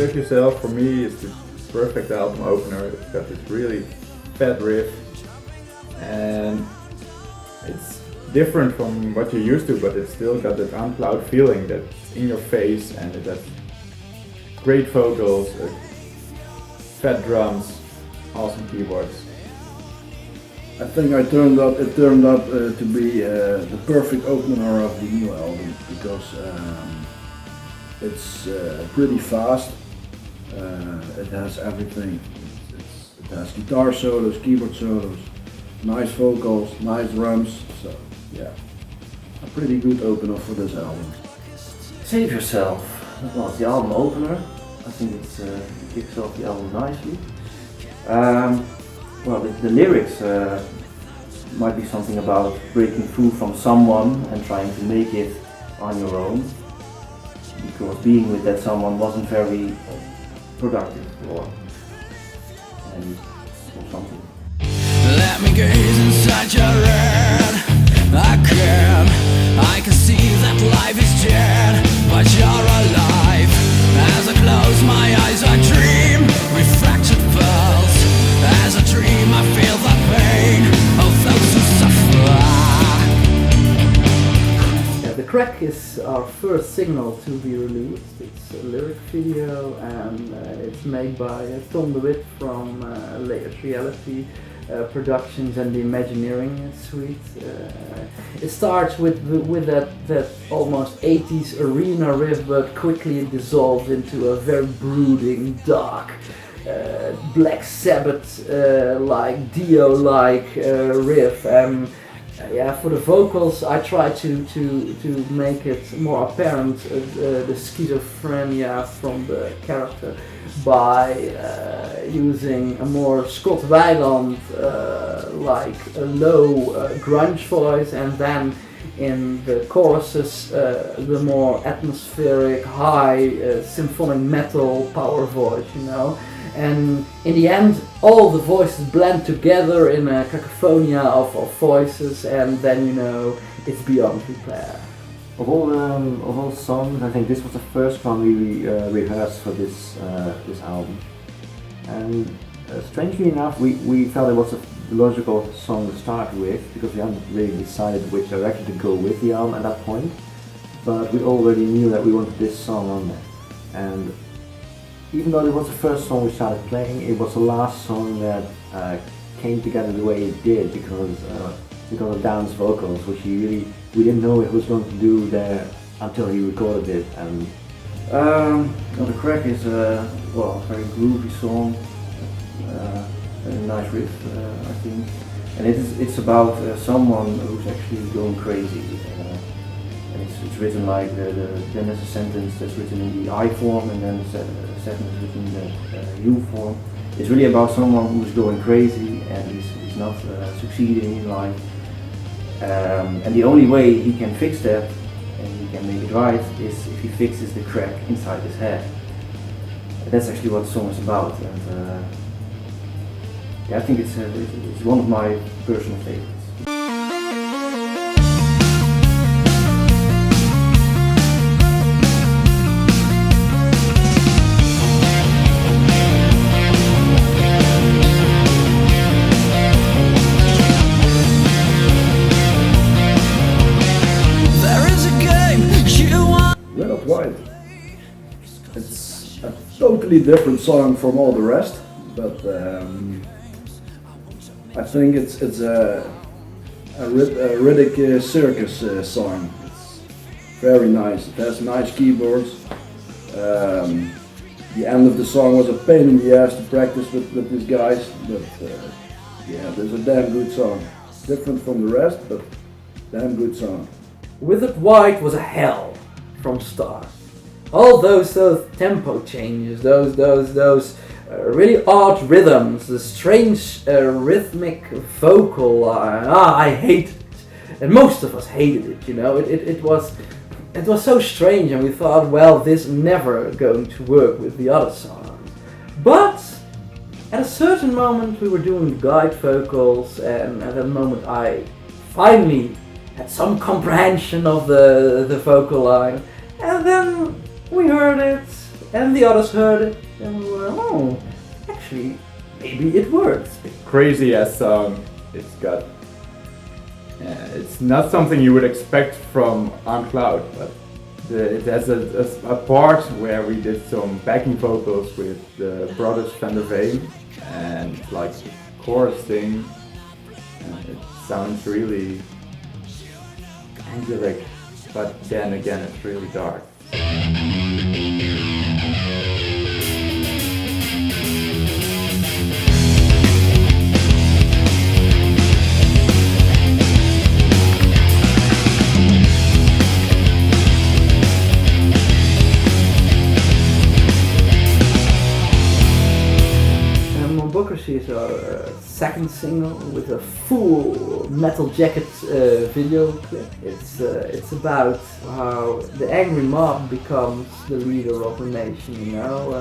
Save Yourself for me is the perfect album opener. It's got this really fat riff and it's different from what you're used to, but it's still got that unplowed feeling that's in your face, and it has great vocals, fat drums, awesome keyboards. I think it turned out to be the perfect opener of the new album because it's pretty fast. It has everything. It has guitar solos, keyboard solos, nice vocals, nice drums. So yeah, a pretty good opener for this album. Save Yourself. That was the album opener. I think it kicks off the album nicely. Well, the lyrics might be something about breaking through from someone and trying to make it on your own, because being with that someone wasn't very productive or something. Let me gaze inside your head. I can see that life is dead, but you're alive. As I close my eyes I dream refracted pearls. As I dream I feel the pain of those who suffer. The Crack is our first single to be released. It's a lyric video and it's made by Tom DeWitt from Layers Reality Productions and the Imagineering Suite. It starts with that almost 80s arena riff, but quickly it dissolves into a very brooding, dark, Black Sabbath like Dio-like riff. Yeah, for the vocals I try to make it more apparent the schizophrenia from the character by using a more Scott Weiland like a low grunge voice, and then in the choruses the more atmospheric high symphonic metal power voice, you know. And in the end, all the voices blend together in a cacophonia of voices, and then, you know, it's beyond repair. Of all songs, I think this was the first one we rehearsed for this album. And strangely enough, we felt it was a logical song to start with, because we hadn't really decided which direction to go with the album at that point. But we already knew that we wanted this song on there. And even though it was the first song we started playing, it was the last song that came together the way it did, because of Dan's vocals, which we didn't know what he was going to do there until he recorded it. And The Crack is a very groovy song, a nice riff, I think, and it's about someone who's actually going crazy. And it's written like then there's a sentence that's written in the I form, and then a sentence written in the U form. It's really about someone who's going crazy and he's not succeeding in life. And the only way he can fix that, and he can make it right, is if he fixes the crack inside his head. That's actually what the song is about. And yeah, I think it's one of my personal favorites. It's a totally different song from all the rest, but I think it's a Riddick Circus song. It's very nice. It has nice keyboards. The end of the song was a pain in the ass to practice with these guys, but yeah, there's a damn good song. Different from the rest, but damn good song. Withered White was a hell from start. All those tempo changes, those really odd rhythms, the strange rhythmic vocal. I hated it, and most of us hated it. You know, it was so strange, and we thought, well, this never going to work with the other songs. But at a certain moment, we were doing the guide vocals, and at that moment, I finally had some comprehension of the vocal line, and then we heard it and the others heard it, and we were, oh, actually, maybe it works. Crazy ass song. It's got. It's not something you would expect from On Cloud, but it has a part where we did some backing vocals with the brothers Van der Veen, and like the chorus thing. It sounds really angelic, but then again, it's really dark. Hypocrisy is our second single with a full Metal Jacket video clip. It's about how the angry mob becomes the leader of a nation, you know.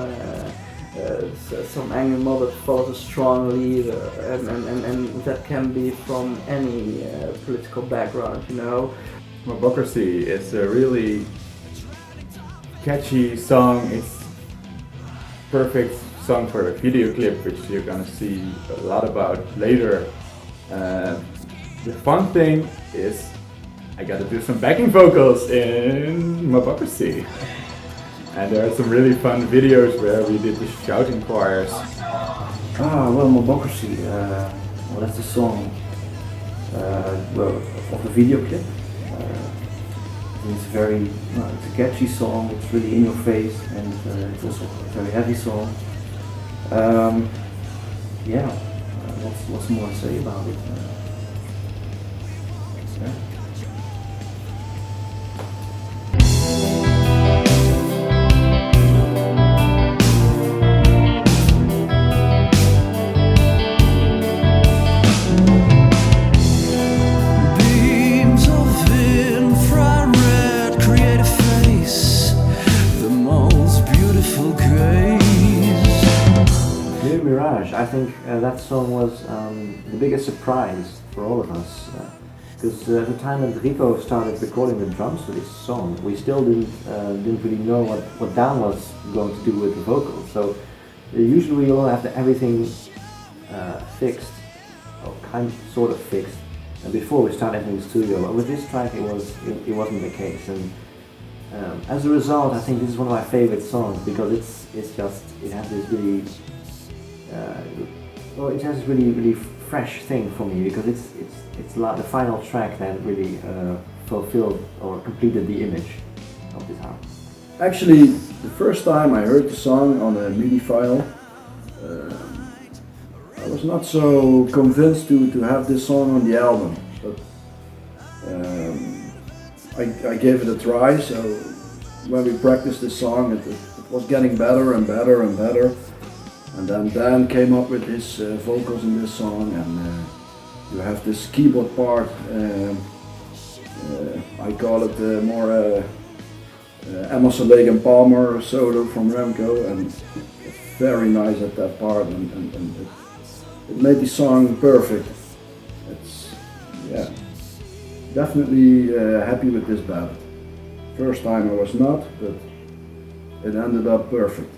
Some angry mob that follows a strong leader, and that can be from any political background, you know. Hypocrisy is a really catchy song. It's perfect song for a video clip, which you're gonna see a lot about later. The fun thing is I gotta do some backing vocals in Hypocrisy. And there are some really fun videos where we did the shouting choirs. Well, Hypocrisy, well, that's the song of the video clip. It's it's a catchy song, it's really in your face, and it's also a very heavy song. What's more to say about it? Beams of infrared create a face, the most beautiful grace. Clear Mirage, I think that song was the biggest surprise for all of us. Because at the time that Rico started recording the drums for this song, we still didn't really know what Dan was going to do with the vocals. So usually we'll have everything fixed, or sort of fixed, before we start entering the studio. But with this track, it wasn't the case. And as a result, I think this is one of my favorite songs because it has this really it has this really fresh thing for me because it's like the final track that really fulfilled or completed the image of this album. Actually, the first time I heard the song on a MIDI file, I was not so convinced to have this song on the album, but I gave it a try. So when we practiced this song, it was getting better and better and better. And then Dan came up with his vocals in this song, and you have this keyboard part. I call it more Emerson, Lake and Palmer solo from Remco, and it's very nice at that part, and it made the song perfect. It's definitely happy with this ballad. First time I was not, but it ended up perfect.